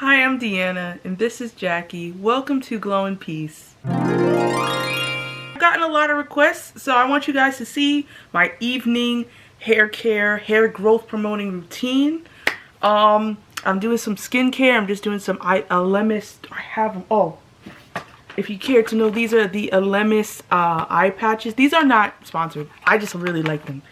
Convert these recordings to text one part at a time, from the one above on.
Hi, I'm Deanna, and this is Jackie. Welcome to Glow in Peace. I've gotten a lot of requests, so I want you guys to see my evening hair care, hair growth promoting routine. I'm doing some skincare. I'm just doing some Elemis. I have them. Oh, if you care to know, these are the Elemis eye patches. These are not sponsored. I just really like them.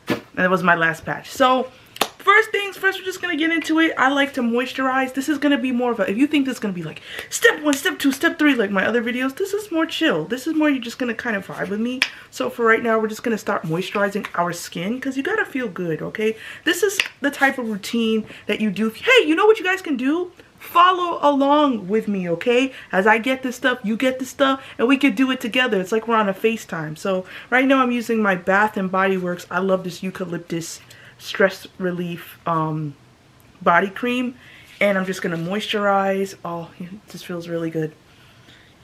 And that was my last patch. So first things first, we're just gonna get into it. I like to moisturize. This is gonna be more of a, if you think this is gonna be like step 1, step 2, step 3 like my other videos, this is more chill. This is more you're just gonna kind of vibe with me. So for right now, we're just gonna start moisturizing our skin because you gotta feel good, okay? This is the type of routine that you do. Hey, you know what you guys can do? Follow along with me, okay? As I get this stuff, you get this stuff, and we could do it together. It's like we're on a FaceTime. So right now I'm using my Bath and Body Works. I love this eucalyptus stress relief body cream, and I'm just gonna moisturize. Oh, it just feels really good.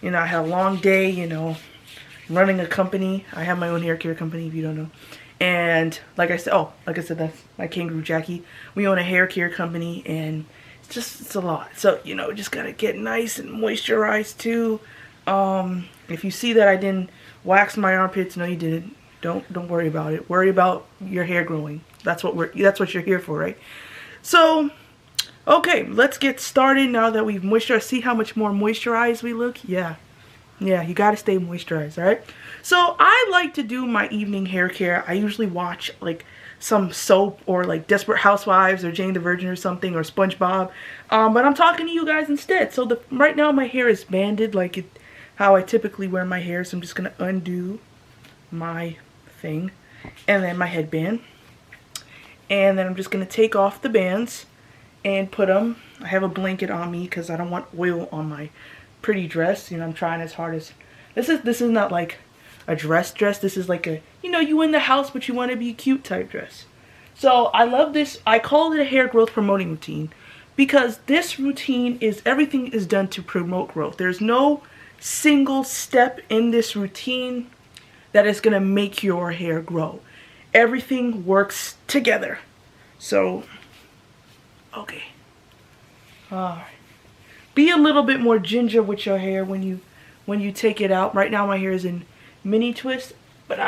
You know, I had a long day, you know, running a company. I have my own hair care company, if you don't know. And like I said, that's my kangaroo Jackie. We own a hair care company, and it's a lot. So, you know, just gotta get nice and moisturized too. If you see that I didn't wax my armpits, no you didn't. Don't worry about it. Worry about your hair growing. That's what you're here for, right? So, okay, let's get started now that we've moisturized. See how much more moisturized we look? Yeah, you gotta stay moisturized, all right? So I like to do my evening hair care. I usually watch like some soap or like Desperate Housewives or Jane the Virgin or something, or SpongeBob. But I'm talking to you guys instead. So right now my hair is banded like how I typically wear my hair. So I'm just gonna undo my thing and then my headband. And then I'm just gonna take off the bands and put them. I have a blanket on me because I don't want oil on my pretty dress. You know, I'm trying as hard as this is not like a dress. This is like a, you know, you in the house but you want to be cute type dress. So I love this. I call it a hair growth promoting routine because this routine is, everything is done to promote growth. There's no single step in this routine that is gonna make your hair grow. Everything works together. So, okay. Alright. Be a little bit more ginger with your hair when you take it out. Right now my hair is in mini twist, but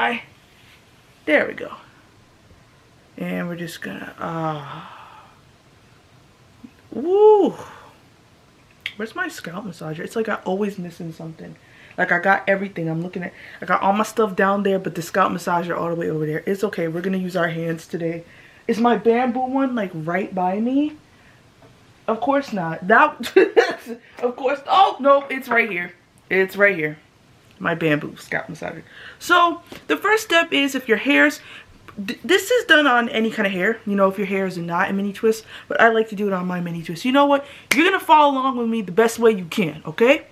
there we go. And we're just gonna, woo! Where's my scalp massager? It's like I'm always missing something. Like I got everything. I got all my stuff down there, but the scalp massager all the way over there. It's okay. We're gonna use our hands today. Is my bamboo one like right by me? Of course not. That, of course. Oh no, it's right here. It's right here. My bamboo scalp massager. So the first step is, if your hair's, this is done on any kind of hair. You know, if your hair is not a mini twist, but I like to do it on my mini twist. You know what? You're gonna follow along with me the best way you can. Okay.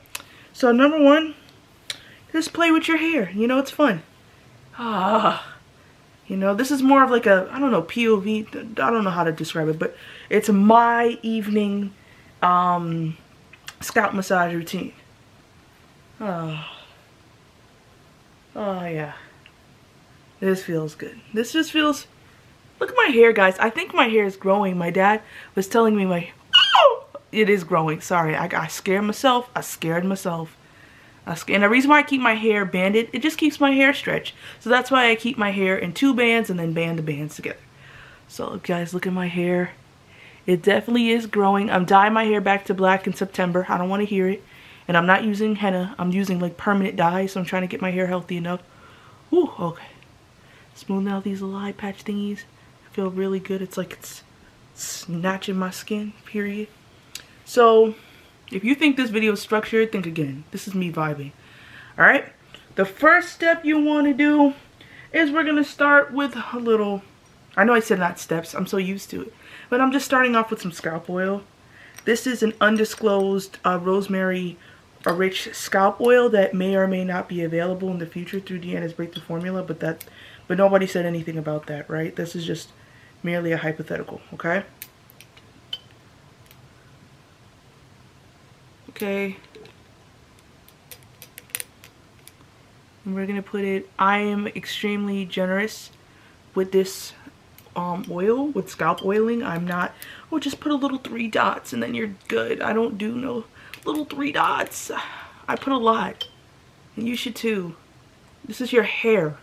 So number one, just play with your hair. You know, it's fun. You know, this is more of like a, I don't know, POV. I don't know how to describe it, but it's my evening scalp massage routine. Oh yeah. This feels good. This just feels, look at my hair, guys. I think my hair is growing. My dad was telling me it is growing. Sorry, I scared myself. I scared myself. And the reason why I keep my hair banded, it just keeps my hair stretched. So that's why I keep my hair in 2 bands and then band the bands together. So guys, look at my hair. It definitely is growing. I'm dyeing my hair back to black in September. I don't want to hear it. And I'm not using henna. I'm using like permanent dye. So I'm trying to get my hair healthy enough. Whew, okay. Smoothing out these little eye patch thingies. I feel really good. It's like it's snatching my skin, period. So if you think this video is structured, think again. This is me vibing. Alright? The first step you want to do is we're going to start with a little, I know I said not steps, I'm so used to it. But I'm just starting off with some scalp oil. This is an undisclosed rosemary rich scalp oil that may or may not be available in the future through Deanna's Breakthrough Formula, but nobody said anything about that, right? This is just merely a hypothetical, okay? Okay. And we're gonna put it, I am extremely generous with this oil, with scalp oiling. I'm not, oh, just put a little 3 dots and then you're good. I don't do no little 3 dots. I put a lot, and you should too. This is your hair,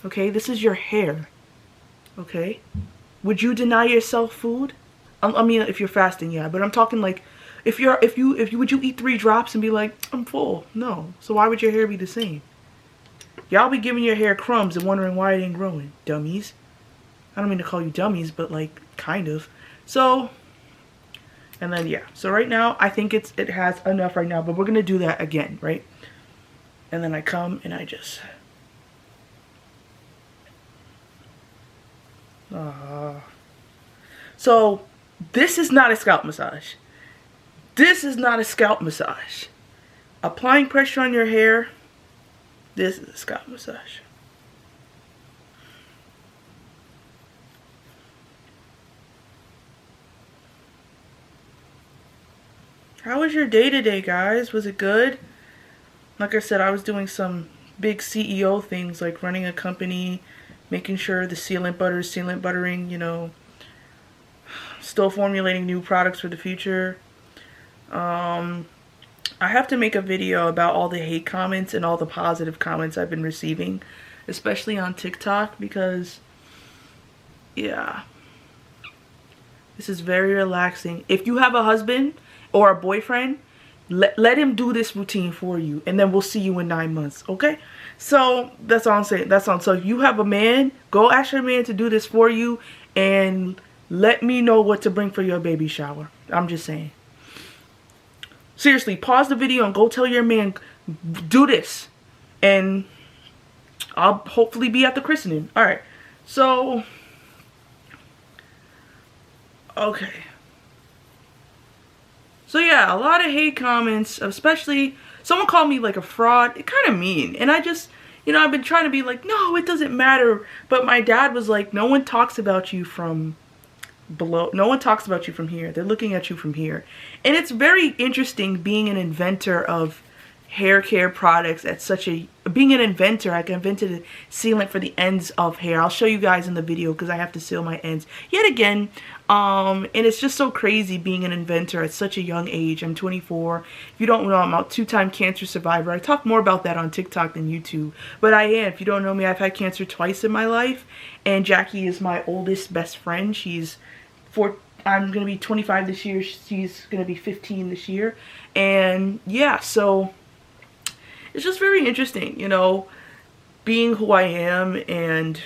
okay? This is your hair, okay? Would you deny yourself food? I mean, if you're fasting, yeah, but I'm talking like, would you eat 3 drops and be like, I'm full? No. So why would your hair be the same? Y'all be giving your hair crumbs and wondering why it ain't growing, dummies. I don't mean to call you dummies, but like, kind of. So, and then yeah. So right now, I think it has enough right now, but we're gonna do that again, right? And then I come and I just, so this is not a scalp massage. This is not a scalp massage. Applying pressure on your hair, this is a scalp massage. How was your day today, guys? Was it good? Like I said, I was doing some big CEO things, like running a company, making sure the sealant buttering, you know, still formulating new products for the future. I have to make a video about all the hate comments and all the positive comments I've been receiving, especially on TikTok, because, yeah, this is very relaxing. If you have a husband or a boyfriend, let him do this routine for you, and then we'll see you in 9 months, okay? So that's all I'm saying. That's all. So if you have a man, go ask your man to do this for you, and let me know what to bring for your baby shower. I'm just saying. Seriously, pause the video and go tell your man, do this, and I'll hopefully be at the christening. All right. So, okay. So yeah, a lot of hate comments, especially someone called me like a fraud. It kind of mean. And I just, you know, I've been trying to be like, no, it doesn't matter. But my dad was like, no one talks about you from below. No one talks about you from here. They're looking at you from here. And it's very interesting being an inventor of hair care products at such a, being an inventor. I invented a sealant for the ends of hair. I'll show you guys in the video because I have to seal my ends yet again. And it's just so crazy being an inventor at such a young age. I'm 24. If you don't know, I'm a 2-time cancer survivor. I talk more about that on TikTok than YouTube, but I am. If you don't know me, I've had cancer twice in my life, and Jackie is my oldest best friend. She's I'm gonna be 25 this year. She's gonna be 15 this year, and yeah, so it's just very interesting, you know, being who I am and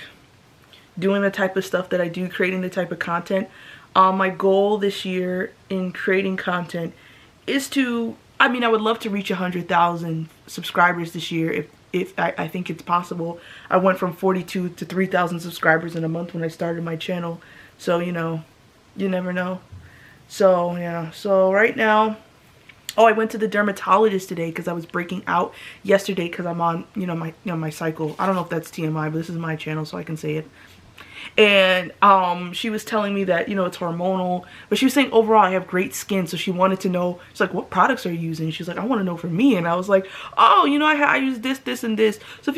doing the type of stuff that I do, creating the type of content. My goal this year in creating content is to, I mean, I would love to reach 100,000 subscribers this year if I think it's possible. I went from 42 to 3,000 subscribers in a month when I started my channel. So, you know, you never know. So, yeah. So right now, oh, I went to the dermatologist today because I was breaking out yesterday because I'm on, my cycle. I don't know if that's TMI, but this is my channel, so I can say it. And she was telling me that, it's hormonal, but she was saying overall I have great skin. So she wanted to know, she's like, what products are you using? She's like, I want to know for me. And I was like, oh, I use this and this. So if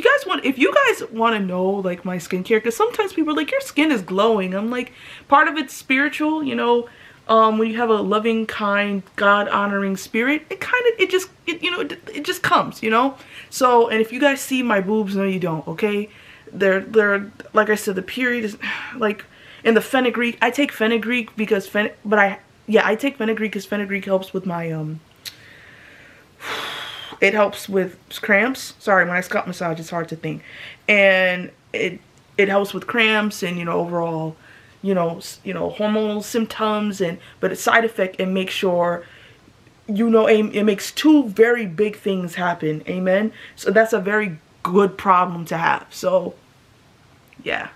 you guys want to know like my skincare, because sometimes people are like, your skin is glowing. I'm like, part of it's spiritual, when you have a loving, kind, God honoring spirit, it just comes, So, and if you guys see my boobs, no, you don't, okay? They're like I said, the period is like in the fenugreek. I take fenugreek because I take fenugreek because fenugreek helps with my it helps with cramps. Sorry, when I scalp massage, it's hard to think, and it helps with cramps and overall, hormonal symptoms, but a side effect, and make sure it makes 2 very big things happen. Amen. So that's a very good problem to have. So yeah.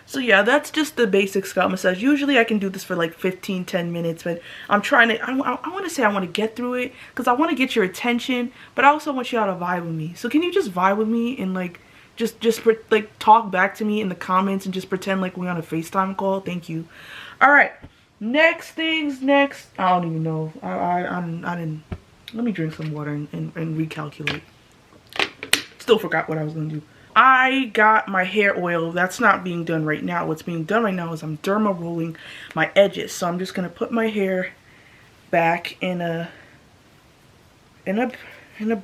So yeah, that's just the basic scalp massage. Usually I can do this for like 10 minutes, but I'm trying to, I want to say I want to get through it because I want to get your attention, but I also want y'all to vibe with me. So can you just vibe with me and like just like talk back to me in the comments and just pretend like we're on a FaceTime call? Thank you. All right, next. I don't even know. I didn't. Let me drink some water and recalculate. Still forgot what I was gonna do. I got my hair oil. That's not being done right now. What's being done right now is I'm derma rolling my edges. So I'm just gonna put my hair back in a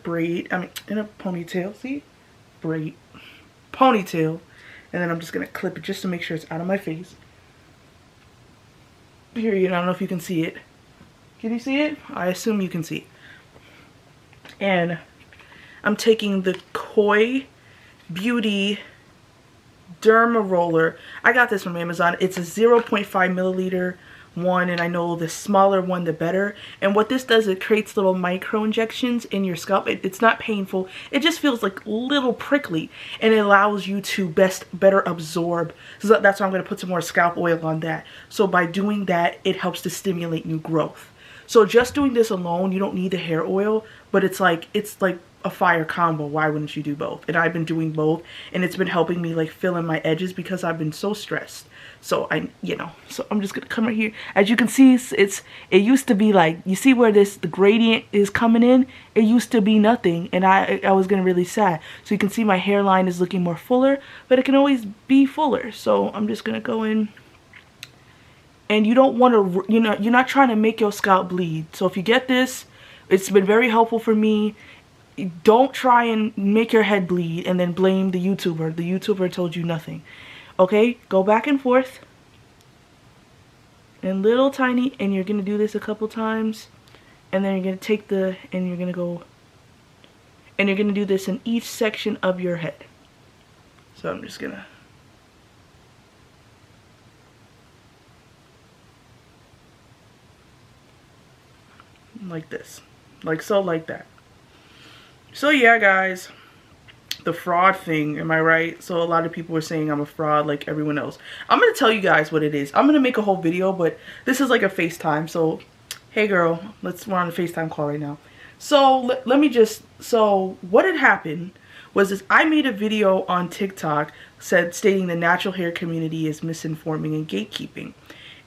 braid. I mean, in a ponytail. See, braid, ponytail, and then I'm just gonna clip it just to make sure it's out of my face. Period. I don't know if you can see it. Can you see it? I assume you can see it. And I'm taking the Koi Beauty Derma Roller. I got this from Amazon. It's a 0.5 milliliter one, and I know the smaller one the better. And what this does, it creates little micro injections in your scalp. It's not painful. It just feels like little prickly, and it allows you to better absorb. So that's why I'm going to put some more scalp oil on that. So by doing that, it helps to stimulate new growth. So just doing this alone, you don't need the hair oil, but it's like a fire combo. Why wouldn't you do both? And I've been doing both, and it's been helping me like fill in my edges because I've been so stressed. So so I'm just gonna come right here. As you can see, it used to be like, you see where the gradient is coming in? It used to be nothing, and I was getting really sad. So you can see my hairline is looking more fuller, but it can always be fuller. So I'm just gonna go in. And you don't want to, you're not trying to make your scalp bleed. So if you get this, it's been very helpful for me. Don't try and make your head bleed and then blame the YouTuber. The YouTuber told you nothing. Okay, go back and forth. And little tiny, and you're going to do this a couple times. And then you're going to take and you're going to go, and you're going to do this in each section of your head. So I'm just going to. Like this, like so, like that. So yeah, guys, the fraud thing, am I right? So a lot of people are saying I'm a fraud like everyone else. I'm gonna tell you guys what it is. I'm gonna make a whole video, but this is like a FaceTime. So hey girl, we're on a FaceTime call right now. So let me just, so what had happened was this: I made a video on TikTok stating the natural hair community is misinforming and gatekeeping,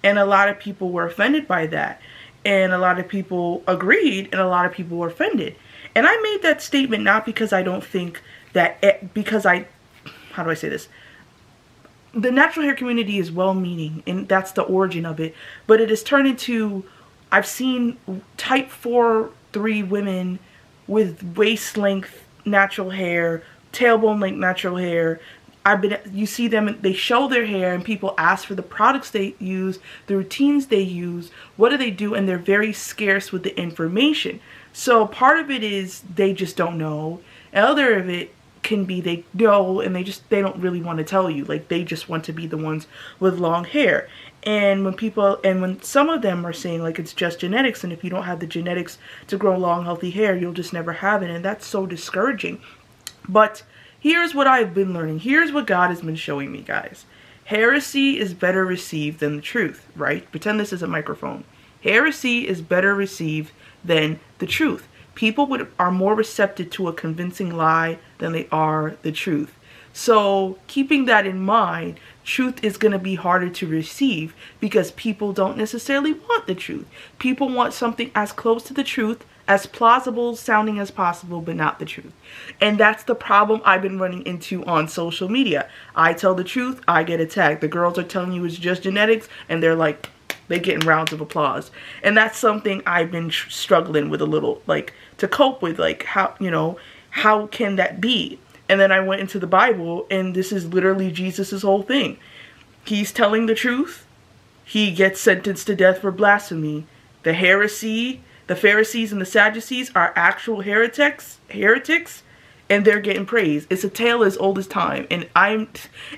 and a lot of people were offended by that. And a lot of people agreed, and a lot of people were offended. And I made that statement not because I don't think that, how do I say this? The natural hair community is well-meaning, and that's the origin of it. But it has turned into, I've seen type 4-3 women with waist-length natural hair, tailbone-length natural hair. You see them, they show their hair, and people ask for the products they use, the routines they use, what do they do, and they're very scarce with the information. So part of it is they just don't know, and other of it can be they know and they don't really want to tell you. Like, they just want to be the ones with long hair. And when some of them are saying like it's just genetics, and if you don't have the genetics to grow long healthy hair, you'll just never have it, and that's so discouraging. But here's what I've been learning. Here's what God has been showing me, guys. Heresy is better received than the truth, right? Pretend this is a microphone. Heresy is better received than the truth. People are more receptive to a convincing lie than they are the truth. So keeping that in mind, truth is going to be harder to receive because people don't necessarily want the truth. People want something as close to the truth, as plausible sounding as possible, but not the truth. And that's the problem I've been running into on social media. I tell the truth, I get attacked. The girls are telling you it's just genetics, and they're like, they're getting rounds of applause. And that's something I've been struggling with a little, like, to cope with, like, how can that be? And then I went into the Bible, and this is literally Jesus's whole thing. He's telling the truth. He gets sentenced to death for blasphemy. The Pharisees and the Sadducees are actual heretics, and they're getting praised. It's a tale as old as time, and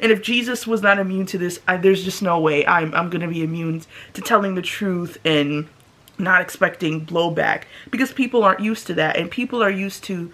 if Jesus was not immune to this, there's just no way I'm gonna be immune to telling the truth and not expecting blowback, because people aren't used to that, and people are used to.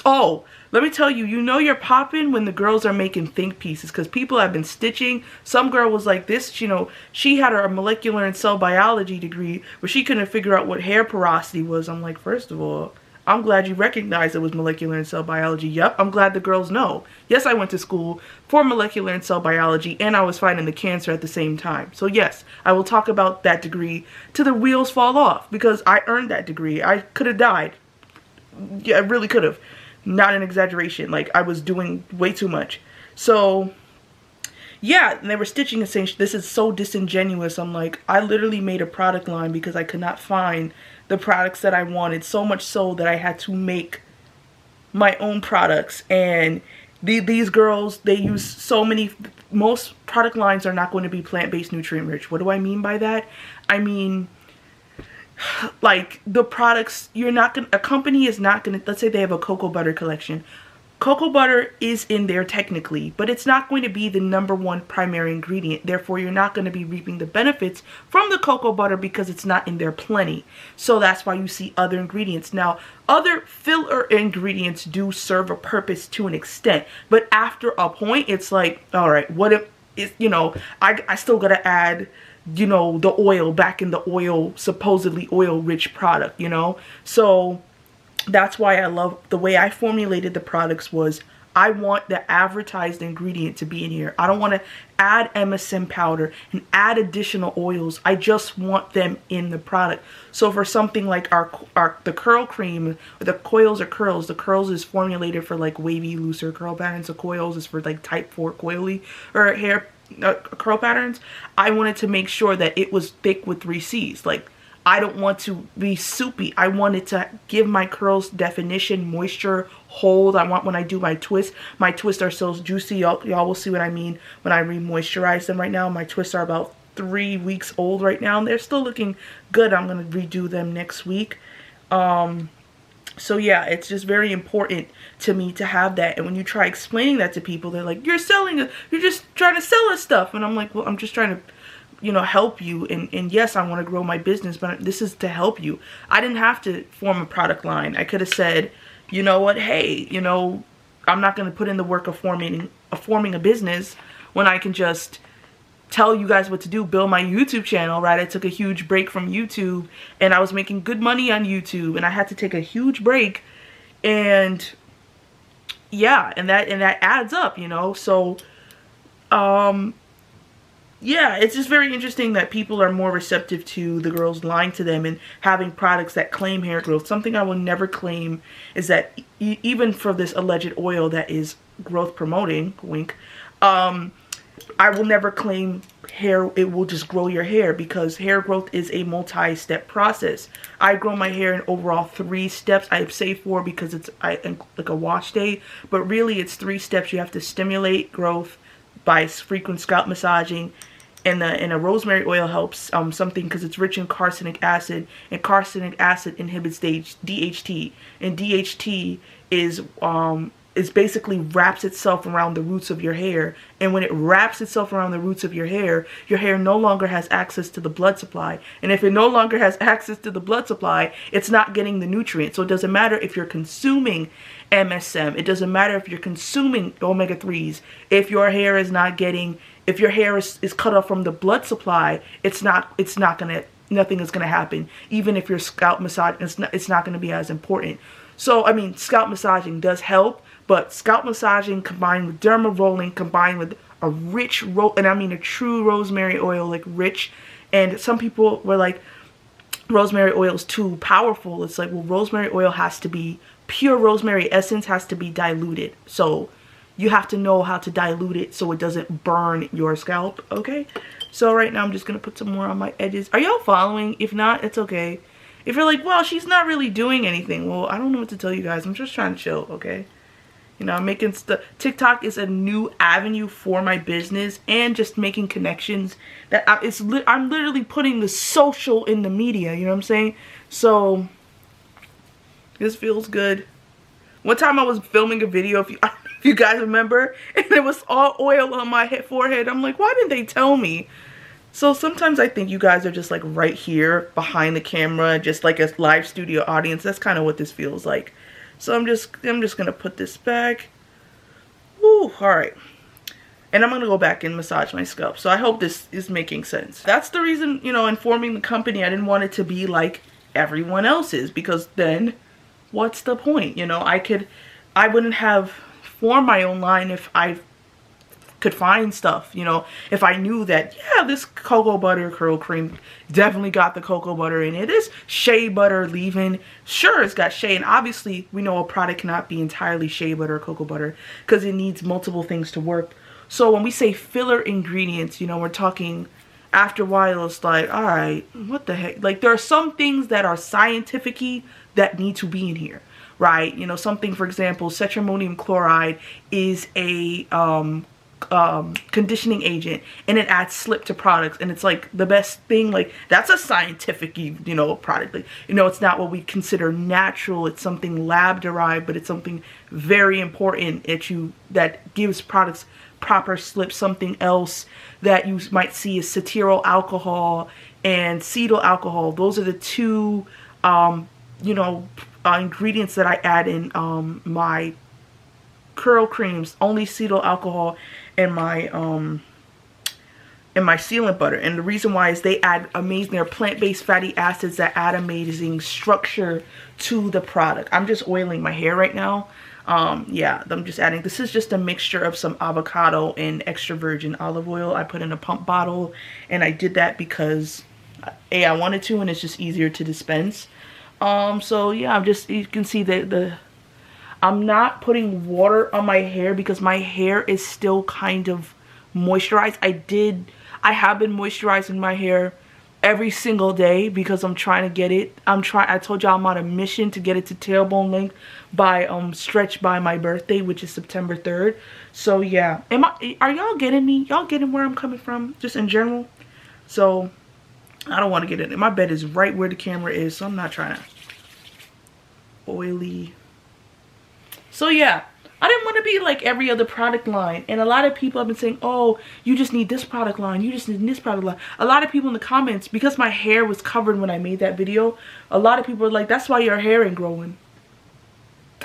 Oh, let me tell you, you're popping when the girls are making think pieces, because people have been stitching. Some girl was like this, she had a molecular and cell biology degree, but she couldn't figure out what hair porosity was. I'm like, first of all, I'm glad you recognized it was molecular and cell biology. Yep, I'm glad the girls know. Yes, I went to school for molecular and cell biology, and I was fighting the cancer at the same time. So yes, I will talk about that degree till the wheels fall off, because I earned that degree. I could have died. Yeah, I really could have. not an exaggeration. Like, I was doing way too much. So yeah, and they were stitching and saying, this is so disingenuous. I'm like, I literally made a product line because I could not find the products that I wanted, so much so that I had to make my own products. And these girls, they use so many, most product lines are not going to be plant-based, nutrient rich. What do I mean by that? I mean, like, the products, you're not gonna, a company is not gonna, let's say they have a cocoa butter collection. Cocoa butter is in there technically, but it's not going to be the #1 primary ingredient. Therefore, you're not going to be reaping the benefits from the cocoa butter because it's not in there plenty. So that's why you see other ingredients. Now, other filler ingredients do serve a purpose to an extent, but after a point, it's like, all right, what if, you know, I still got to add, you know, the oil back in the oil, supposedly oil rich product, you know? So that's why I love the way I formulated the products. Was I want the advertised ingredient to be in here. I don't want to add MSM powder and add additional oils. I just want them in the product. So for something like the curl cream, the Coils or Curls, the Curls is formulated for like wavy, looser curl patterns. The Coils is for like type 4 coily or hair curl patterns. I wanted to make sure that it was thick with 3 C's. Like, I don't want to be soupy. I wanted to give my curls definition, moisture, hold. I want, when I do my twists are so juicy. Y'all will see what I mean when I re-moisturize them right now. My twists are about 3 weeks old right now, and they're still looking good. I'm going to redo them next week. So yeah, it's just very important to me to have that. And when you try explaining that to people, they're like, you're just trying to sell us stuff. And I'm like, well, I'm just trying to, you know, help you. And yes, I want to grow my business, but this is to help you. I didn't have to form a product line. I could have said, you know what, hey, you know, I'm not going to put in the work of forming a business when I can just tell you guys what to do, build my YouTube channel, right? I took a huge break from YouTube, and I was making good money on YouTube, and I had to take a huge break. And yeah, and that adds up, you know. So yeah, it's just very interesting that people are more receptive to the girls lying to them and having products that claim hair growth. Something I will never claim is that even for this alleged oil that is growth promoting, wink, I will never claim hair, it will just grow your hair, because hair growth is a multi-step process. I grow my hair in overall 3 steps. I say 4 because it's like a wash day, but really it's 3 steps. You have to stimulate growth by frequent scalp massaging, and a rosemary oil helps something because it's rich in carcinic acid, and carcinic acid inhibits DHT, and DHT is basically wraps itself around the roots of your hair, and when it wraps itself around the roots of your hair no longer has access to the blood supply, and if it no longer has access to the blood supply, it's not getting the nutrients. So it doesn't matter if you're consuming MSM, it doesn't matter if you're consuming omega-3s, if your hair is not getting, if your hair is cut off from the blood supply, nothing is gonna happen. Even if your scalp massage, it's not gonna be as important. So I mean, scalp massaging does help, but scalp massaging combined with derma rolling, combined with a rich and I mean a true rosemary oil, like rich. And some people were like, rosemary oil is too powerful. It's like, well, rosemary oil has to be pure. Rosemary essence has to be diluted, so you have to know how to dilute it so it doesn't burn your scalp. Okay, so right now I'm just gonna put some more on my edges. Are y'all following? If not, it's okay. If you're like, well, she's not really doing anything, well, I don't know what to tell you guys. I'm just trying to chill, okay? You know, I'm making stuff. TikTok is a new avenue for my business, and just making connections. I'm literally putting the social in the media, you know what I'm saying? So this feels good. One time I was filming a video, if you guys remember, and it was all oil on my forehead. I'm like, why didn't they tell me? So sometimes I think you guys are just like right here behind the camera, just like a live studio audience. That's kind of what this feels like. So I'm just gonna put this back. Woo, all right. And I'm gonna go back and massage my scalp. So I hope this is making sense. That's the reason, you know, in forming the company, I didn't want it to be like everyone else's, because then what's the point? You know, I wouldn't have formed my own line if I could find stuff, you know. If I knew that, yeah, this cocoa butter curl cream definitely got the cocoa butter in it. This shea butter leave-in, sure, it's got shea. And obviously, we know a product cannot be entirely shea butter or cocoa butter because it needs multiple things to work. So when we say filler ingredients, you know, we're talking, after a while, it's like, all right, what the heck? Like, there are some things that are scientific-y that need to be in here, right? You know, something, for example, cetrimonium chloride is a conditioning agent, and it adds slip to products, and it's like the best thing. Like, that's a scientific, you know, product. Like, you know, it's not what we consider natural. It's something lab derived, but it's something very important that gives products proper slip. Something else that you might see is cetyl alcohol and cetyl alcohol. Those are the two you know, ingredients that I add in my curl creams. Only cetyl alcohol and my sealant butter. And the reason why is they add amazing, they're plant-based fatty acids that add amazing structure to the product. I'm just oiling my hair right now. Yeah, I'm just adding, this is just a mixture of some avocado and extra virgin olive oil. I put in a pump bottle, and I did that because A, I wanted to, and it's just easier to dispense. So yeah, I'm just, you can see that I'm not putting water on my hair because my hair is still kind of moisturized. I have been moisturizing my hair every single day because I'm trying to get it. I told y'all I'm on a mission to get it to tailbone length by stretch by my birthday, which is September 3rd. So yeah, are y'all getting me? Y'all getting where I'm coming from, just in general? So I don't want to get in it. My bed is right where the camera is, so I'm not trying to oily. So yeah, I didn't want to be like every other product line. And a lot of people have been saying, oh, you just need this product line, you just need this product line. A lot of people in the comments, because my hair was covered when I made that video, a lot of people were like, that's why your hair ain't growing.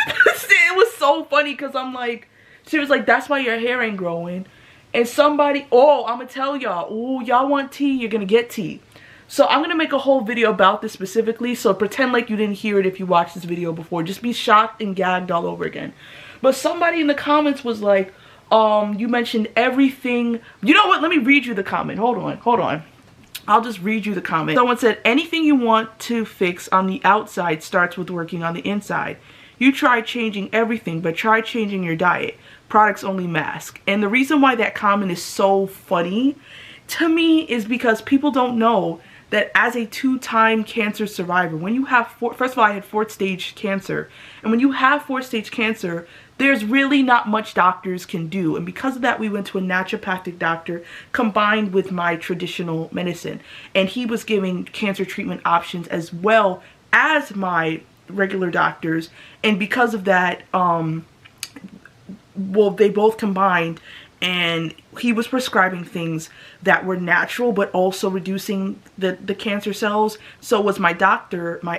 It was so funny because I'm like, she was like, that's why your hair ain't growing. And somebody, oh, I'm gonna tell y'all, oh, y'all want tea, you're gonna get tea. So I'm gonna make a whole video about this specifically, so pretend like you didn't hear it if you watched this video before. Just be shocked and gagged all over again. But somebody in the comments was like, you mentioned everything. You know what? Let me read you the comment. Hold on. I'll just read you the comment. Someone said, anything you want to fix on the outside starts with working on the inside. You try changing everything, but try changing your diet. Products only mask. And the reason why that comment is so funny to me is because people don't know that as a 2-time cancer survivor, when you have, first of all, I had 4th stage cancer. And when you have 4th stage cancer, there's really not much doctors can do. And because of that, we went to a naturopathic doctor combined with my traditional medicine. And he was giving cancer treatment options as well as my regular doctors. And because of that, well, they both combined, and he was prescribing things that were natural but also reducing the cancer cells. So was my doctor, my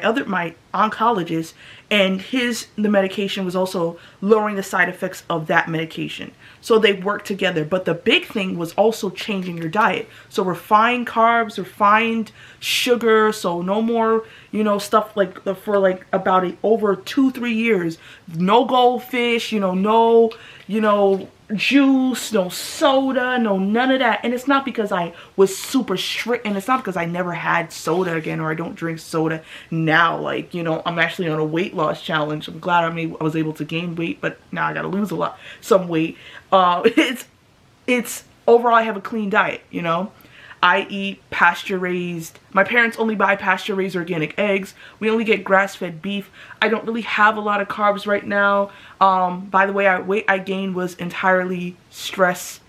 oncologist, and the medication was also lowering the side effects of that medication. So they worked together. But the big thing was also changing your diet. So refined carbs, refined sugar, so no more, you know, stuff like for like about over 2-3 years, no goldfish, you know, no, you know, juice, no soda, no none of that. And it's not because I was super strict, and it's not because I never had soda again, or I don't drink soda now. Like, you know, I'm actually on a weight loss challenge. I'm glad I was able to gain weight, but now I gotta lose some weight. It's overall, I have a clean diet, you know. I eat pasture raised. My parents only buy pasture raised organic eggs. We only get grass fed beef. I don't really have a lot of carbs right now. By the way, weight I gained was entirely stress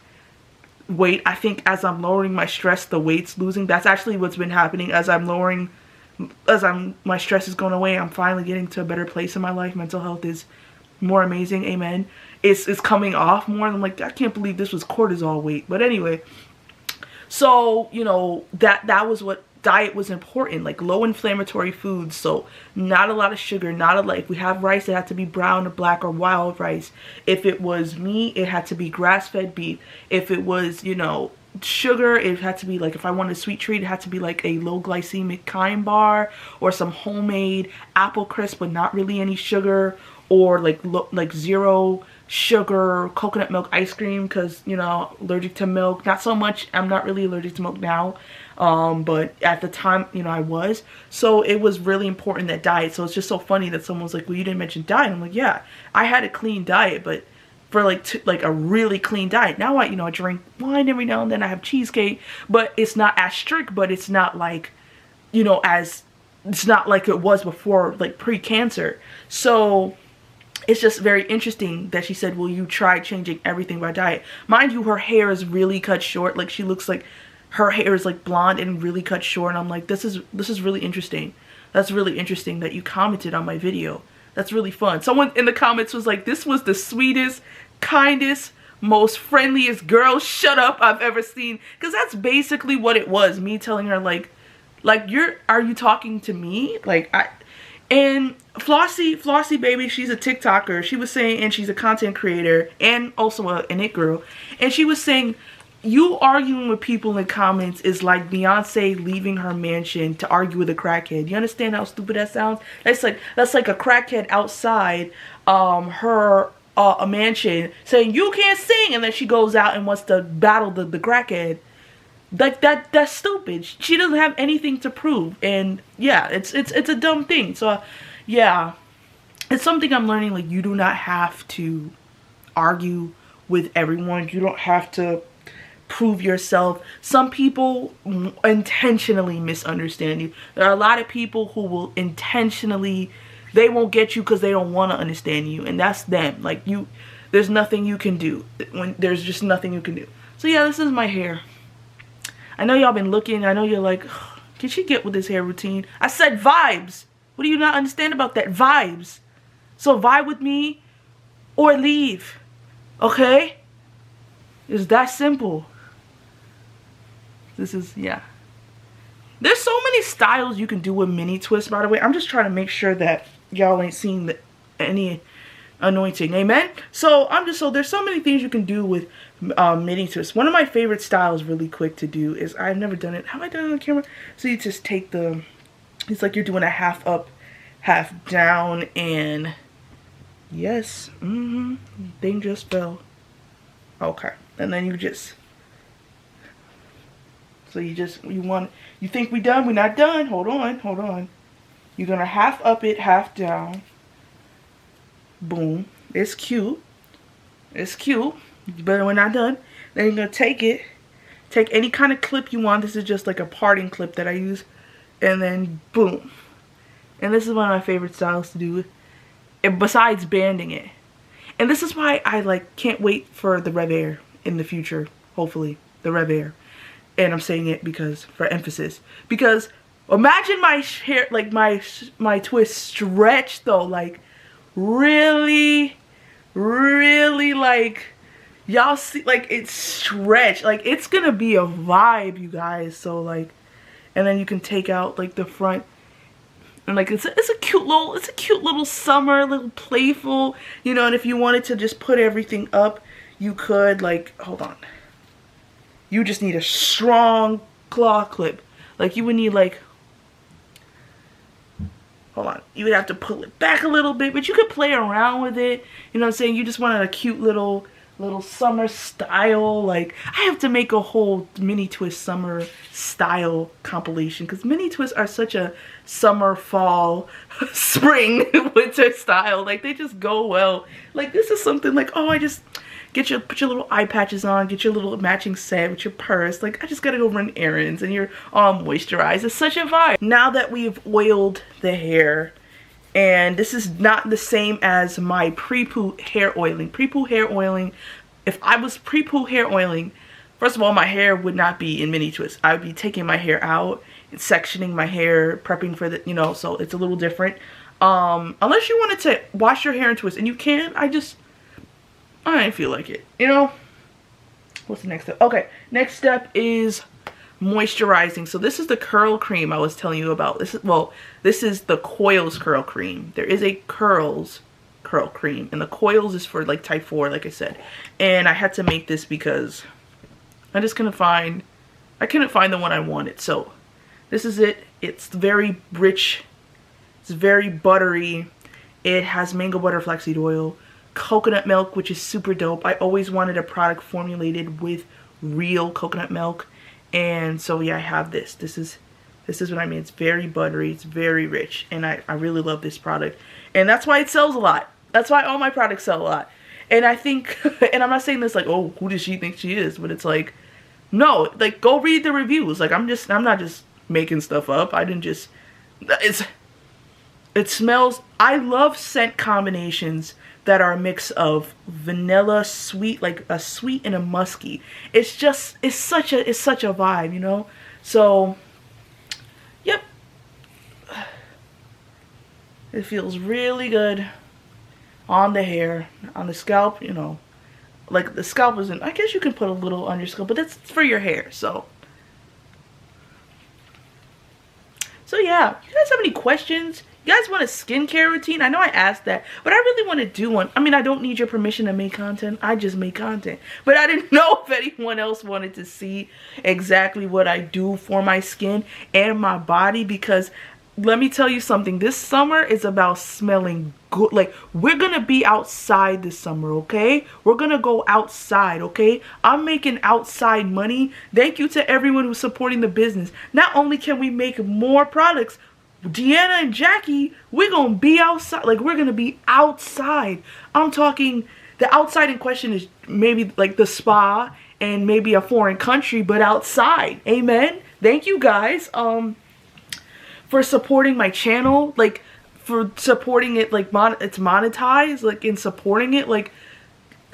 weight. I think as I'm lowering my stress, the weight's losing. That's actually what's been happening. My stress is going away, I'm finally getting to a better place in my life. Mental health is more amazing. Amen. It's coming off more. And I'm like, I can't believe this was cortisol weight. But anyway, so, you know, that was what diet was important, like low inflammatory foods. So not a lot of sugar, if we have rice, it had to be brown or black or wild rice. If it was meat, it had to be grass-fed beef. If it was, you know, sugar, it had to be like, if I wanted a sweet treat, it had to be like a low glycemic Kind bar or some homemade apple crisp but not really any sugar, or like zero sugar, coconut milk ice cream because, you know, allergic to milk. Not so much. I'm not really allergic to milk now. But at the time, you know, I was. So it was really important, that diet. So it's just so funny that someone was like, well, you didn't mention diet. I'm like, yeah, I had a clean diet, but for like a really clean diet. Now I, you know, I drink wine every now and then. I have cheesecake, but it's not as strict, but it's not like, you know, it's not like it was before, like pre-cancer. So it's just very interesting that she said, well, you tried changing everything by diet. Mind you, her hair is really cut short. Like, she looks like her hair is like blonde and really cut short. And I'm like, this is really interesting. That's really interesting that you commented on my video. That's really fun. Someone in the comments was like, this was the sweetest, kindest, most friendliest girl shut up I've ever seen. Because that's basically what it was. Me telling her like are you talking to me? And Flossie baby, she's a TikToker. She was saying, and she's a content creator and also an it girl. And she was saying, you arguing with people in the comments is like Beyonce leaving her mansion to argue with a crackhead. You understand how stupid that sounds? That's like a crackhead outside a mansion saying you can't sing, and then she goes out and wants to battle the crackhead. Like that's stupid. She doesn't have anything to prove, and yeah, it's a dumb thing. So yeah, it's something I'm learning. Like, you do not have to argue with everyone. You don't have to prove yourself. Some people intentionally misunderstand you. There are a lot of people who will intentionally, they won't get you because they don't want to understand you, and that's them. Like, there's nothing you can do. There's just nothing you can do. So yeah, this is my hair. I know y'all been looking. I know you're like, can she get with this hair routine? I said vibes. What do you not understand about that? Vibes. So vibe with me or leave. Okay? It's that simple. This is, yeah. There's so many styles you can do with mini twists, by the way. I'm just trying to make sure that y'all ain't seeing any anointing. Amen? So there's so many things you can do with mini twists. One of my favorite styles, really quick to do, is, I've never done it. Have I done it on camera? So you just take it's like you're doing a half up, half down, and yes, thing just fell. Okay. And then you think we done? We're not done. Hold on. You're gonna half up it, half down. Boom. It's cute. But we're not done. Then you're gonna take any kind of clip you want. This is just like a parting clip that I use. And then boom. And this is one of my favorite styles to do, and besides banding it. And this is why I can't wait for the Rev Air in the future. Hopefully, the Rev Air. And I'm saying it because, for emphasis. Because imagine my hair, like my twist stretched though, like really, like, y'all see, like, it's stretched. Like, it's gonna be a vibe, you guys. So like, and then you can take out like the front, and like it's a cute little summer, little playful, you know. And if you wanted to just put everything up, you could, like, hold on. You just need a strong claw clip. Like, you would need, like, hold on. You would have to pull it back a little bit, but you could play around with it. You know what I'm saying? You just wanted a cute little summer style. Like, I have to make a whole mini twist summer style compilation, because mini twists are such a summer, fall, spring, winter style. Like, they just go well. Like, this is something like, oh, put your little eye patches on, get your little matching set with your purse. Like, I just gotta go run errands and you're all moisturized. It's such a vibe. Now that we've oiled the hair, and this is not the same as my pre-poo hair oiling. Pre-poo hair oiling, if I was pre-poo hair oiling, first of all, my hair would not be in mini twists. I would be taking my hair out and sectioning my hair, prepping for the, you know, so it's a little different. Unless you wanted to wash your hair in twists, and you can, I didn't feel like it, you know. What's the next step? Okay, next step is moisturizing. So this is the curl cream I was telling you about. This is the Coils curl cream. There is a Curls curl cream, and the Coils is for like type 4, like I said. And I had to make this because I couldn't find the one I wanted. So this is it. It's very rich. It's very buttery. It has mango butter flaxseed oil, coconut milk, which is super dope. I always wanted a product formulated with real coconut milk. And so yeah, I have this. This is what I mean. It's very buttery, it's very rich, and I really love this product. And that's why it sells a lot. That's why all my products sell a lot. And I think, and I'm not saying this like, oh, who does she think she is? But it's like, no, like, go read the reviews. Like, I'm not just making stuff up. I didn't just, it smells, I love scent combinations that are a mix of vanilla, sweet, like a sweet and a musky. It's just, it's such a vibe, you know? So, yep. It feels really good on the hair, on the scalp, you know. Like, the scalp isn't, I guess you can put a little on your scalp, but that's for your hair, so. So yeah, you guys have any questions? You guys want a skincare routine? I know I asked that, but I really want to do one. I mean, I don't need your permission to make content. I just make content. But I didn't know if anyone else wanted to see exactly what I do for my skin and my body, because let me tell you something. This summer is about smelling good. Like, we're gonna be outside this summer, okay? We're gonna go outside, okay? I'm making outside money. Thank you to everyone who's supporting the business. Not only can we make more products, Deanna and Jackie, we're gonna be outside. Like, we're gonna be outside. I'm talking, the outside in question is maybe like the spa and maybe a foreign country, but outside. Amen. Thank you guys for supporting my channel, like for supporting it, like it's monetized, like in supporting it. Like,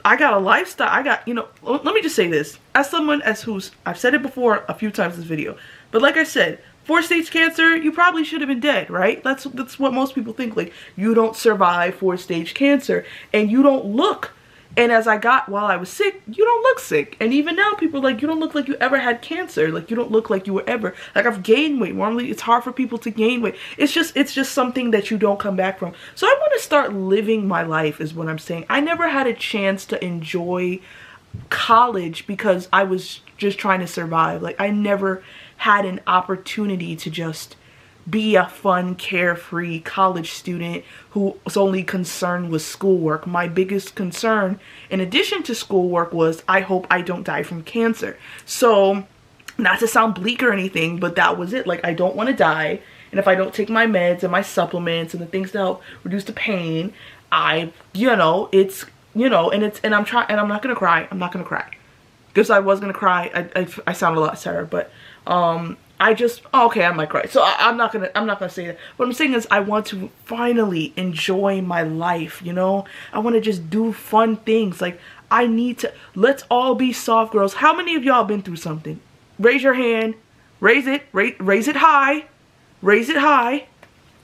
I got a lifestyle. I got, you know, let me just say this, as someone who's, I've said it before a few times in this video, but like I said, 4-stage cancer, you probably should have been dead, right? That's what most people think. Like, you don't survive 4-stage cancer, and you don't look. And as I got, while I was sick, you don't look sick. And even now, people are like, you don't look like you ever had cancer. Like, you don't look like you were ever, like, I've gained weight. Normally, it's hard for people to gain weight. It's just something that you don't come back from. So I want to start living my life, is what I'm saying. I never had a chance to enjoy college because I was just trying to survive. Like, I never had an opportunity to just be a fun, carefree college student whose only concern was schoolwork. My biggest concern, in addition to schoolwork, was I hope I don't die from cancer. So, not to sound bleak or anything, but that was it. Like, I don't want to die, and if I don't take my meds and my supplements and the things to help reduce the pain, you know, it's, you know, and I'm not gonna cry. I'm not gonna cry, because I was gonna cry. I sound a lot sadder, but okay, I might cry. So I'm not gonna say that. What I'm saying is, I want to finally enjoy my life, you know? I want to just do fun things. Like, I need to, let's all be soft girls. How many of y'all been through something? Raise your hand. Raise it high. Raise it high.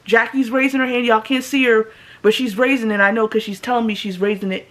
Jackie's raising her hand. Y'all can't see her, but she's raising it. I know, because she's telling me she's raising it.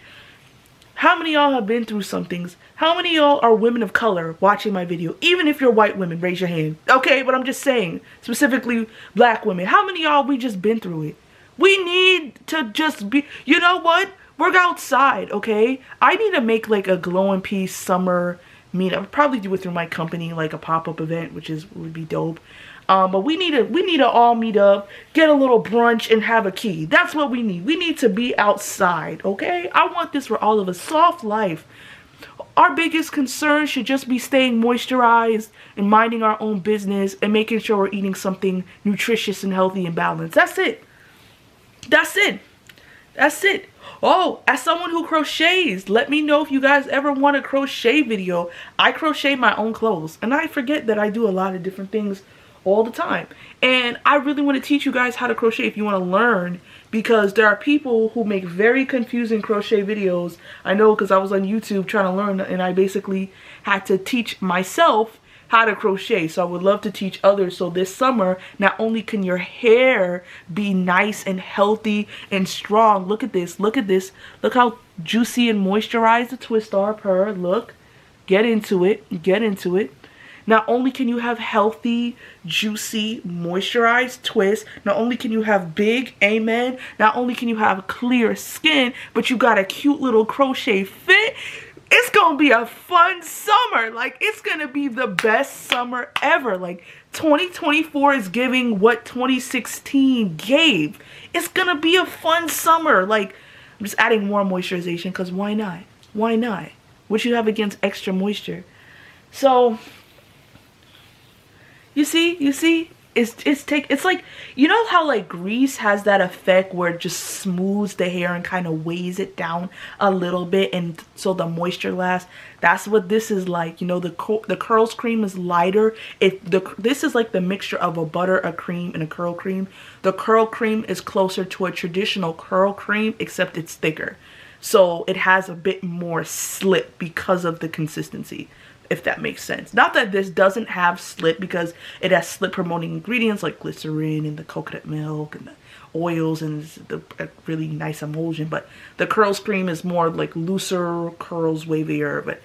How many of y'all have been through some things? How many of y'all are women of color watching my video? Even if you're white women, raise your hand. Okay, but I'm just saying, specifically black women. How many of y'all, we just been through it? We need to just be, you know what? We're outside, okay? I need to make like a Glow and Peace summer meetup. I'll probably do it through my company, like a pop-up event, would be dope. But we need to all meet up, get a little brunch, and have a key. That's what we need. We need to be outside, okay? I want this for all of us. Soft life. Our biggest concern should just be staying moisturized and minding our own business and making sure we're eating something nutritious and healthy and balanced. That's it. That's it. That's it. Oh, as someone who crochets, let me know if you guys ever want a crochet video. I crochet my own clothes, and I forget that I do a lot of different things all the time. And I really want to teach you guys how to crochet if you want to learn, because there are people who make very confusing crochet videos. I know, because I was on YouTube trying to learn, and I basically had to teach myself how to crochet. So I would love to teach others. So this summer, not only can your hair be nice and healthy and strong, look at this, look at this, look how juicy and moisturized the twists are of her. Look, get into it, get into it. Not only can you have healthy, juicy, moisturized twists, not only can you have big, amen, not only can you have clear skin, but you got a cute little crochet fit. It's gonna be a fun summer. Like, it's gonna be the best summer ever. Like, 2024 is giving what 2016 gave. It's gonna be a fun summer. Like, I'm just adding more moisturization because why not? Why not? What you have against extra moisture? So you see, it's like, you know how like grease has that effect where it just smooths the hair and kind of weighs it down a little bit, and so the moisture lasts. That's what this is like. You know, the curls cream is lighter. This is like the mixture of a butter, a cream, and a curl cream. The curl cream is closer to a traditional curl cream, except it's thicker, so it has a bit more slip because of the consistency, if that makes sense. Not that this doesn't have slip, because it has slip promoting ingredients like glycerin and the coconut milk and the oils and a really nice emulsion, but the curls cream is more like looser, curls wavier. But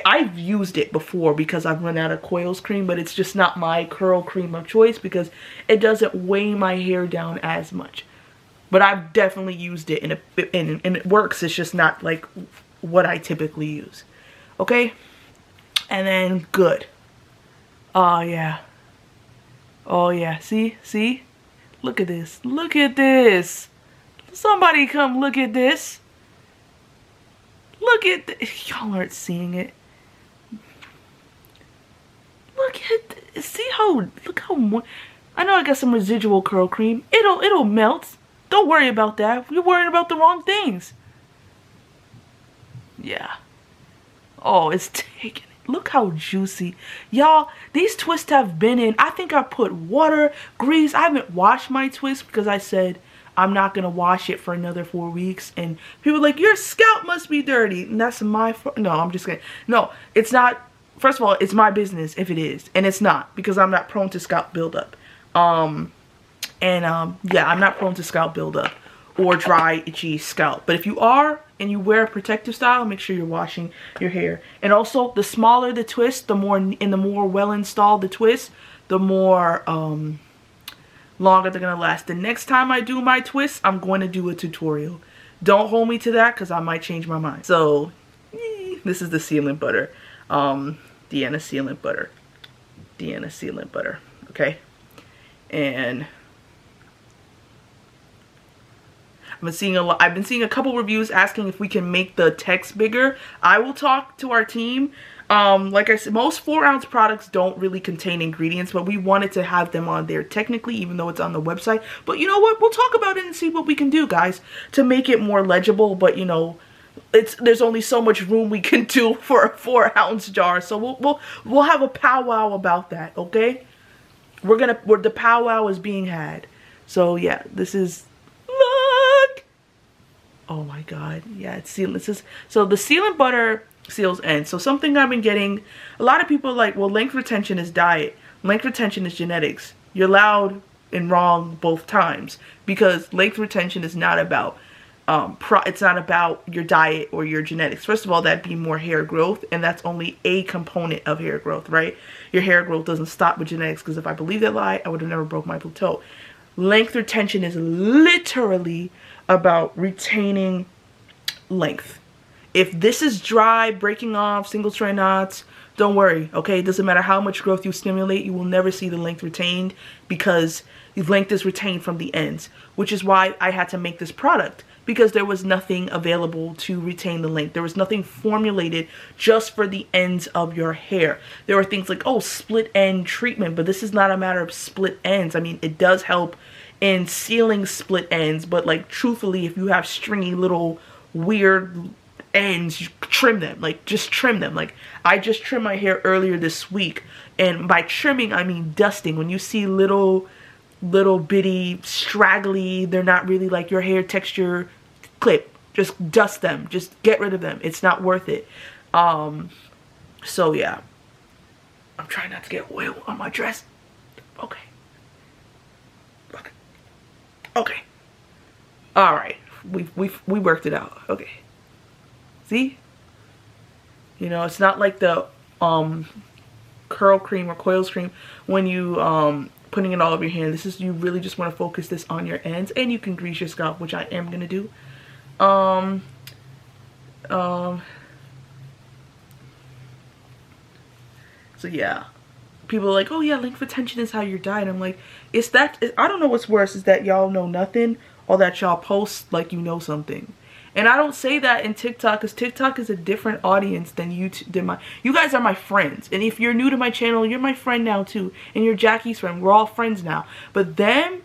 I've used it before because I've run out of Coils cream, but it's just not my curl cream of choice because it doesn't weigh my hair down as much. But I've definitely used it and it works. It's just not like what I typically use. Okay? And then good. Oh yeah. Oh yeah. See? Look at this. Look at this. Somebody come look at this. Look at this. Y'all aren't seeing it. Look at this. See how, look how more. I know I got some residual curl cream. It'll melt. Don't worry about that. You're worrying about the wrong things. Yeah. Oh, it's taking. Look how juicy. Y'all, these twists have been in. I think I put water, grease. I haven't washed my twist because I said I'm not going to wash it for another 4 weeks. And people are like, your scalp must be dirty. And that's my fault. No, I'm just kidding. No, it's not. First of all, it's my business if it is. And it's not, because I'm not prone to scalp buildup. Yeah, I'm not prone to scalp buildup or dry, itchy scalp. But if you are and you wear a protective style, make sure you're washing your hair. And also, the smaller the twist, the more well installed the twist, the more longer they're gonna last. The next time I do my twist, I'm going to do a tutorial. Don't hold me to that because I might change my mind. So this is the sealant butter, Deanna sealant butter, Deanna sealant butter. Okay, and I've been seeing a couple reviews asking if we can make the text bigger. I will talk to our team. Like I said, most 4-ounce products don't really contain ingredients, but we wanted to have them on there technically, even though it's on the website. But you know what? We'll talk about it and see what we can do, guys, to make it more legible. But you know, there's only so much room we can do for a 4-ounce jar. So we'll have a powwow about that, okay? The powwow is being had. So yeah, this is. Oh my god, yeah, it's sealant. So the sealant butter seals ends. So something I've been getting, a lot of people are like, well, length retention is diet, length retention is genetics. You're loud and wrong both times, because length retention is not about it's not about your diet or your genetics. First of all, that'd be more hair growth, and that's only a component of hair growth, right? Your hair growth doesn't stop with genetics, because if I believed that lie, I would have never broke my blue toe. Length retention is literally about retaining length. If this is dry, breaking off, single strand knots, don't worry, okay? It doesn't matter how much growth you stimulate, you will never see the length retained, because the length is retained from the ends, which is why I had to make this product, because there was nothing available to retain the length. There was nothing formulated just for the ends of your hair. There were things like, oh, split end treatment, but this is not a matter of split ends. I mean, it does help in sealing split ends, but like truthfully, if you have stringy little weird ends, you trim them. Like, just trim them. Like, I just trimmed my hair earlier this week, and by trimming I mean dusting. When you see little bitty straggly, they're not really like your hair texture clip, just dust them, just get rid of them. It's not worth it. So yeah, I'm trying not to get oil on my dress. Okay. All right. We worked it out. Okay. See? You know, it's not like the curl cream or Coils cream when you putting it all over your hand. This is, you really just want to focus this on your ends, and you can grease your scalp, which I am gonna do. So yeah, people are like, oh yeah, length retention is how you're dying. I'm like, I don't know what's worse, is that y'all know nothing, or that y'all post like you know something. And I don't say that in TikTok because TikTok is a different audience than YouTube. You guys are my friends. And if you're new to my channel, you're my friend now too. And you're Jackie's friend. We're all friends now. But them,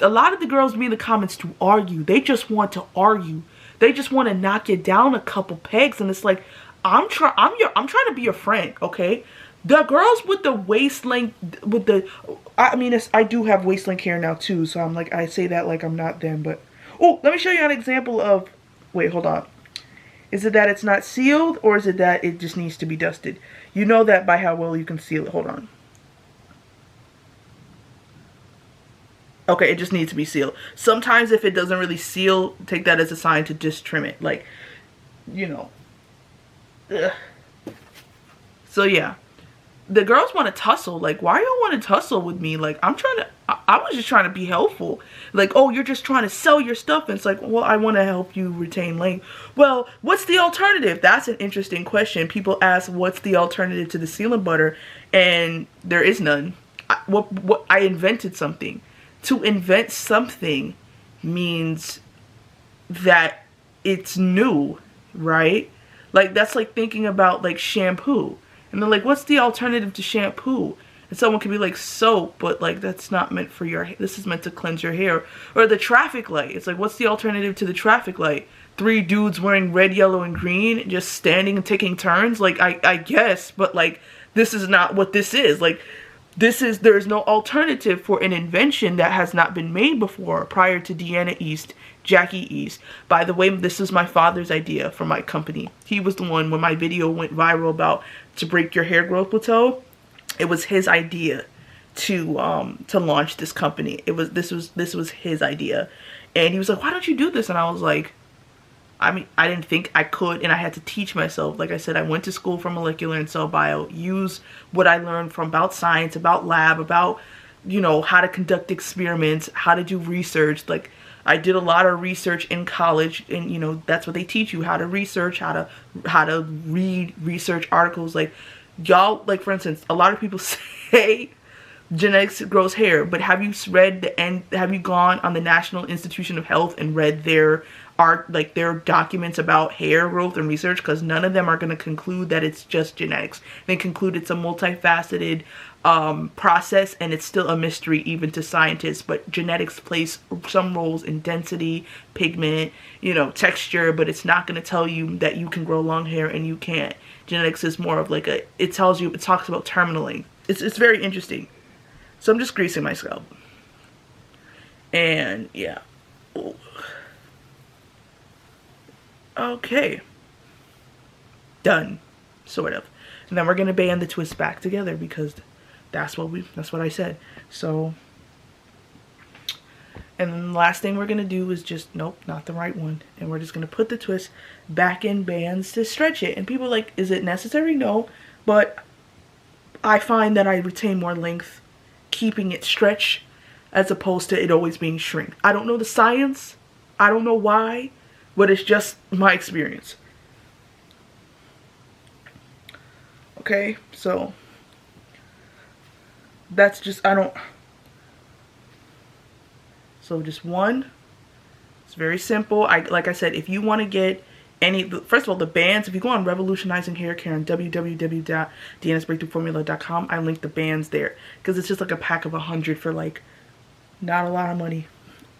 a lot of the girls be in the comments to argue. They just want to argue. They just want to knock you down a couple pegs. And it's like, I'm trying to be your friend, okay? The girls with the waist length, I mean, I do have waist length hair now too. So I'm like, I say that like I'm not them, but. Oh, let me show you an example of, wait, hold on. Is it that it's not sealed or is it that it just needs to be dusted? You know that by how well you can seal it. Hold on. Okay, it just needs to be sealed. Sometimes if it doesn't really seal, take that as a sign to just trim it. Like, you know. Ugh. So yeah. The girls want to tussle. Like, why y'all want to tussle with me? Like, I was just trying to be helpful. Like, oh, you're just trying to sell your stuff. And it's like, well, I want to help you retain length. Well, what's the alternative? That's an interesting question. People ask, what's the alternative to the sealant butter? And there is none. I invented something. To invent something means that it's new, right? Like, that's like thinking about, like, shampoo. And they're like, what's the alternative to shampoo? And someone could be like, soap, but like, that's not meant for your hair. This is meant to cleanse your hair. Or the traffic light. It's like, what's the alternative to the traffic light? 3 dudes wearing red, yellow, and green, just standing and taking turns? Like, I guess, but like, this is not what this is. Like, there's no alternative for an invention that has not been made before prior to Deanna East, Jackie East. By the way, this is my father's idea for my company. He was the one when my video went viral about to break your hair growth plateau. It was his idea to launch this company. This was his idea. And he was like, why don't you do this? And I was like, I mean, I didn't think I could, and I had to teach myself. Like I said, I went to school for molecular and cell bio, use what I learned from about science, about lab, about, you know, how to conduct experiments, how to do research. Like, I did a lot of research in college, and, you know, that's what they teach you, how to research, how to read research articles. Like, y'all, like, for instance, a lot of people say genetics grows hair, but have you read have you gone on the National Institution of Health and read their documents about hair growth and research? Because none of them are going to conclude that it's just genetics. They conclude it's a multifaceted process, and it's still a mystery even to scientists. But genetics plays some roles in density, pigment, you know, texture, but it's not going to tell you that you can grow long hair and you can't. Genetics is more of like it talks about terminal length. It's very interesting. So I'm just greasing my scalp. And yeah. Ooh. Okay. Done. Sort of. And then we're gonna band the twist back together because that's what I said. So, and then the last thing we're gonna do is just, nope, not the right one. And we're just gonna put the twist back in bands to stretch it. And people are like, is it necessary? No. But I find that I retain more length keeping it stretched as opposed to it always being shrink. I don't know the science. I don't know why, but it's just my experience. Okay, so that's just, so just one. It's very simple. Like I said, if you want to get first of all, the bands, if you go on Revolutionizing Haircare on www.dnsbreakthroughformula.com, I link the bands there because it's just like a pack of 100 for like not a lot of money.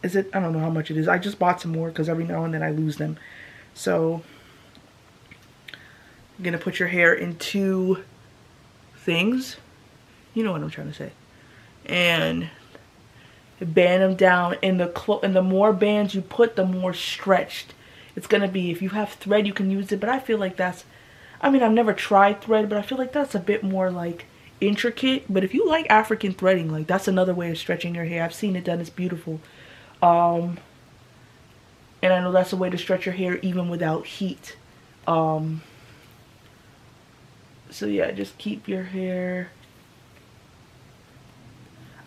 Is it? I don't know how much it is. I just bought some more because every now and then I lose them. So you're gonna put your hair in 2 things. You know what I'm trying to say. And band them down. And the more bands you put, the more stretched it's gonna be. If you have thread, you can use it, but I feel like that's, I mean, I've never tried thread, but I feel like that's a bit more like intricate. But if you like African threading, like that's another way of stretching your hair. I've seen it done. It's beautiful. And I know that's a way to stretch your hair even without heat. So yeah, just keep your hair.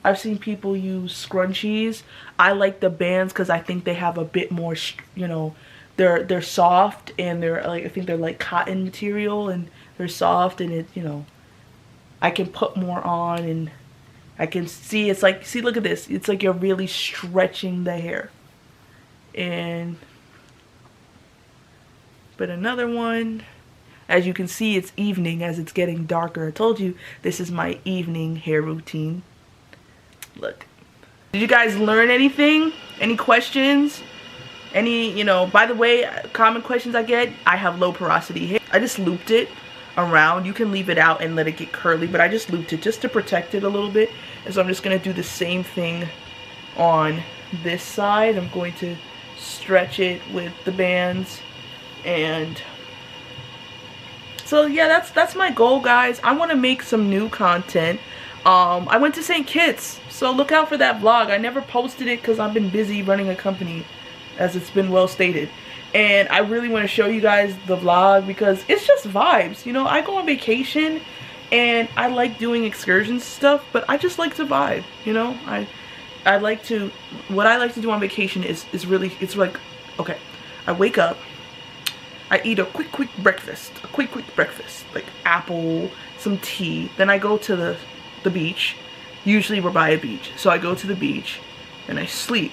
I've seen people use scrunchies. I like the bands because I think they have a bit more, you know, they're soft, and they're like, I think they're like cotton material, and they're soft, and it, you know, I can put more on, and I can see, it's like, see, look at this, it's like you're really stretching the hair. And But another one. As you can see, it's evening as it's getting darker. I told you this is my evening hair routine. Look. Did you guys learn anything? Any questions? Any, you know, by the way, common questions I get, I have low porosity hair. I just looped it around. You can leave it out and let it get curly, but I just looped it just to protect it a little bit. And so I'm just going to do the same thing on this side. I'm going to stretch it with the bands. And so yeah, that's my goal, guys. I want to make some new content. I went to St. Kitts, so look out for that vlog. I never posted it because I've been busy running a company, as it's been well stated. And I really want to show you guys the vlog because it's just vibes. You know, I go on vacation and I like doing excursions stuff, but I just like to vibe, you know. I like to, what I like to do on vacation is really, it's like, okay, I wake up, I eat a quick breakfast, like apple, some tea. Then I go to the beach. Usually we're by a beach. So I go to the beach and I sleep.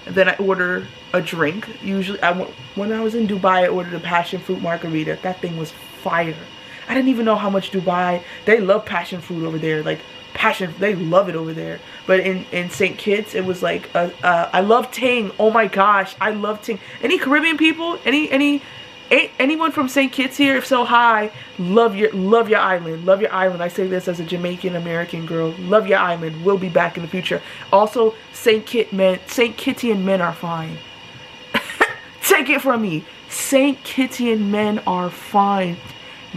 And then I order a drink. Usually, when I was in Dubai, I ordered a passion fruit margarita. That thing was fire. I didn't even know how much Dubai, they love passion fruit over there. Like they love it over there. But in St. Kitts, it was like, I love Tang. Oh my gosh, I love Tang. Any Caribbean people? Anyone from St. Kitts here? If so, hi. Love your island. Love your island. I say this as a Jamaican American girl. Love your island. We'll be back in the future. Also, St. Kittian men are fine. Take it from me. St. Kittian men are fine.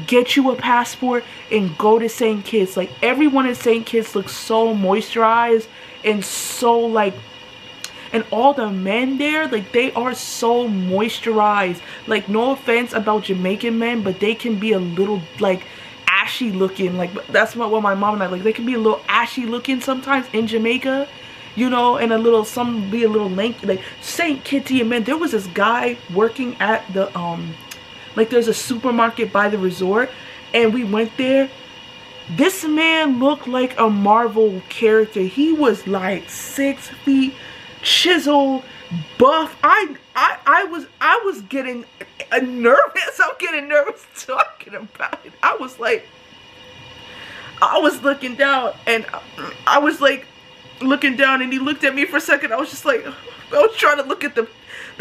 Get you a passport and go to St. Kitts. Like, everyone in St. Kitts looks so moisturized and so like, and all the men there, like, they are so moisturized. Like, no offense about Jamaican men, but they can be a little, like, ashy looking. Like, that's what my mom and I like. They can be a little ashy looking sometimes in Jamaica, you know, and some be a little lanky. Like, St. Kitty and men. There was this guy working at the, like, there's a supermarket by the resort, and we went there. This man looked like a Marvel character. He was, like, 6 feet. Chisel, buff. I was getting nervous. I'm getting nervous talking about it. I was looking down, and I was like looking down, and he looked at me for a second. I was just like, I was trying to look at the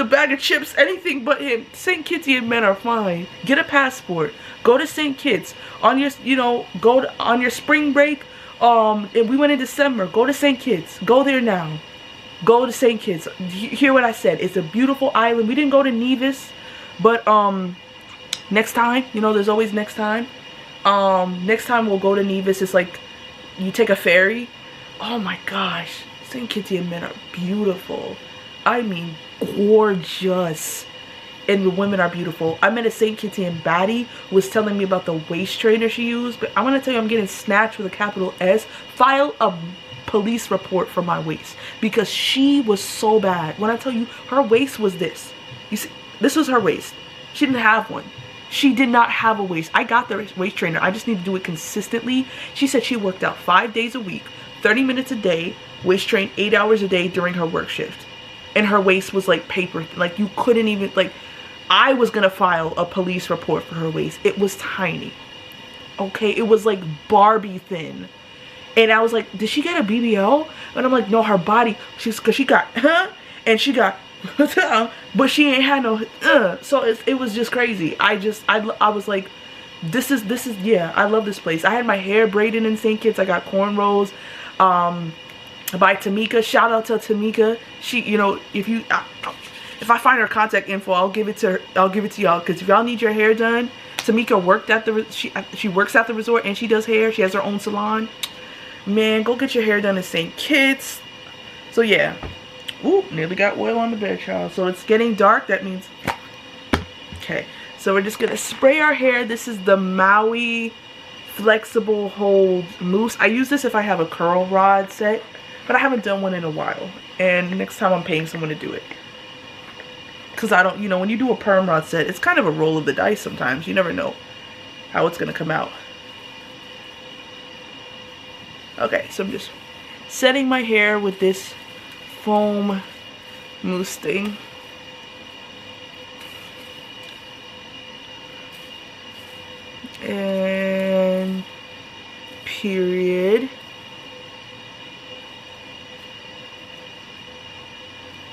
bag of chips, anything but him. St. Kittian men are fine. Get a passport. Go to St. Kitts on your, you know, on your spring break. And we went in December. Go to St. Kitts. Go there now. Go to St. Kitts. Hear what I said. It's a beautiful island. We didn't go to Nevis, but next time, you know, there's always next time. Next time we'll go to Nevis. It's like you take a ferry. Oh my gosh, St. Kittian men are beautiful. I mean, gorgeous. And the women are beautiful. I met a St. Kittian baddie who was telling me about the waist trainer she used, but I'm gonna tell you, I'm getting snatched with a capital S. File a police report for my waist because she was so bad. When I tell you, her waist was this. You see, this was her waist. She didn't have one. She did not have a waist. I got the waist trainer. I just need to do it consistently. She said she worked out 5 days a week, 30 minutes a day, waist trained 8 hours a day during her work shift. And her waist was like paper. Like, you couldn't even, like, I was gonna file a police report for her waist. It was tiny. Okay, it was like Barbie thin. And I was like, did she get a BBL? And I'm like, no, her body, cause she got, and she got, but she ain't had no, so it was just crazy. I was like, this is, yeah, I love this place. I had my hair braided in St. Kitts. I got cornrows, by Tamika. Shout out to Tamika. She, you know, if I find her contact info, I'll give it to her. I'll give it to y'all, because if y'all need your hair done, Tamika worked at she works at the resort, and she does hair. She has her own salon. Man, go get your hair done in St. Kitts. So yeah. Ooh, nearly got oil on the bed, child. So it's getting dark. That means, okay. So we're just gonna spray our hair. This is the Maui Flexible Hold Mousse. I use this if I have a curl rod set, but I haven't done one in a while. And next time I'm paying someone to do it. Because I don't, you know, when you do a perm rod set, it's kind of a roll of the dice sometimes. You never know how it's gonna come out. Okay, so I'm just setting my hair with this foam mousse thing. And period.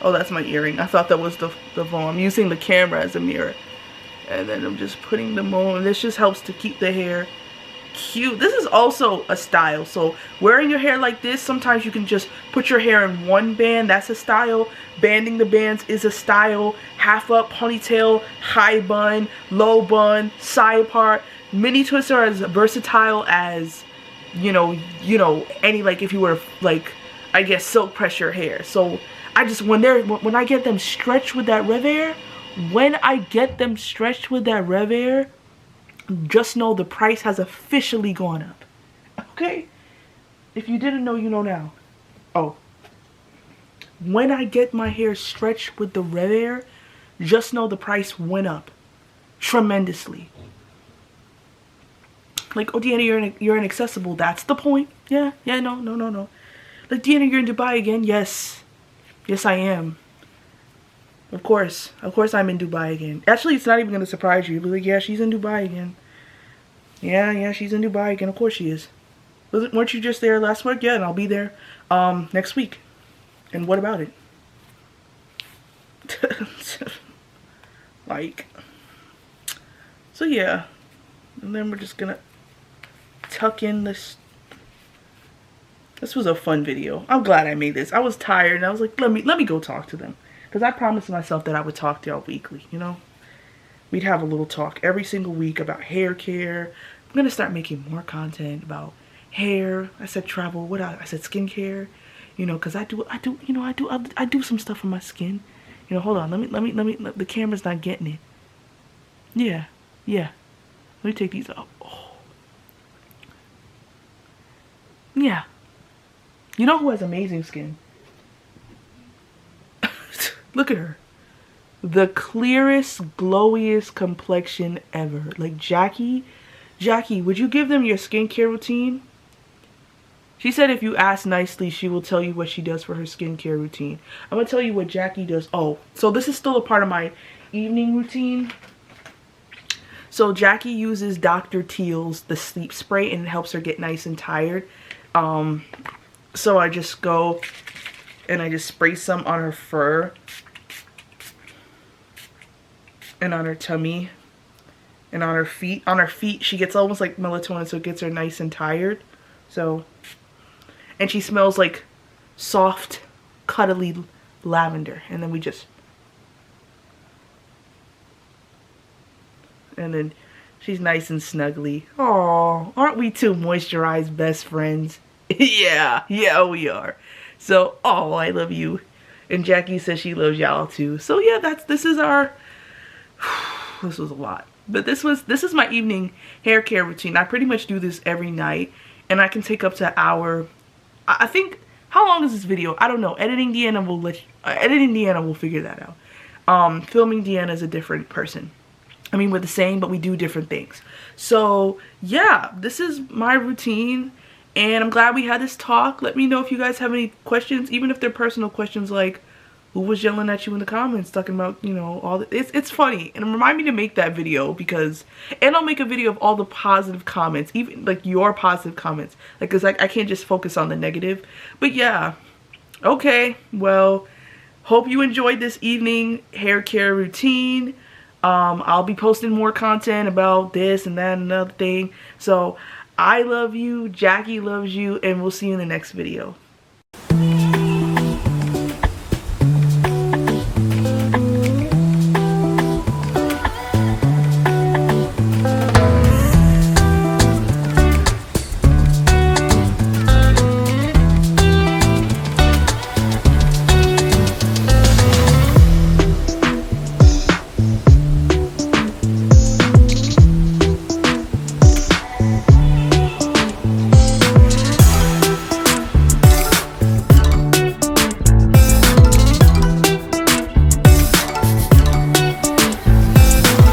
Oh, that's my earring. I thought that was the phone. I'm using the camera as a mirror. And then I'm just putting them on. This just helps to keep the hair cute. This is also a style. So wearing your hair like this, sometimes you can just put your hair in one band. That's a style. Banding the bands is a style. Half up, ponytail, high bun, low bun, side part. Mini twists are as versatile as, you know, any, like, if you were like, I guess, silk press your hair. So I just, when I get them stretched with that rev air, just know the price has officially gone up. Okay? If you didn't know, you know now. Oh. When I get my hair stretched with the rev air, just know the price went up tremendously. Like, oh, Deanna, you're inaccessible. That's the point. Yeah, no. Like, Deanna, you're in Dubai again. Yes, I am. Of course I'm in Dubai again. Actually, it's not even gonna surprise you. You'll be like, yeah, she's in Dubai again. Yeah, she's in Dubai again. Of course she is. Weren't you just there last week? Yeah, and I'll be there next week. And what about it? Like, so yeah. And then we're just gonna tuck in this. This was a fun video. I'm glad I made this. I was tired and I was like, let me go talk to them. Because I promised myself that I would talk to y'all weekly, you know? We'd have a little talk every single week about hair care. I'm going to start making more content about hair. I said travel. I said skincare. You know, because I do some stuff for my skin. You know, hold on. Let me, the camera's not getting it. Yeah. Let me take these up. Oh. Yeah. You know who has amazing skin? Look at her. The clearest, glowiest complexion ever. Like Jackie, would you give them your skincare routine? She said if you ask nicely, she will tell you what she does for her skincare routine. I'm going to tell you what Jackie does. Oh, so this is still a part of my evening routine. So Jackie uses Dr. Teal's, the sleep spray, and it helps her get nice and tired. So I just go and I just spray some on her fur and on her tummy and on her feet. On her feet, she gets almost like melatonin, so it gets her nice and tired. So, and she smells like soft, cuddly lavender. And then we just, and then she's nice and snuggly. Aw, aren't we two moisturized best friends? Yeah, we are. So, oh, I love you. And Jackie says she loves y'all too. So yeah, this is our, this was a lot. But this is my evening hair care routine. I pretty much do this every night. And I can take up to an hour. I think, how long is this video? I don't know. Editing Deanna will figure that out. Filming Deanna is a different person. I mean, we're the same, but we do different things. So yeah, this is my routine. And I'm glad we had this talk. Let me know if you guys have any questions, even if they're personal questions, like who was yelling at you in the comments talking about, you know, all the, it's funny. And remind me to make that video because, and I'll make a video of all the positive comments, even like your positive comments, like, cause I can't just focus on the negative. But yeah, okay, well, hope you enjoyed this evening hair care routine. I'll be posting more content about this and that and another thing. So I love you, Jackie loves you, and we'll see you in the next video.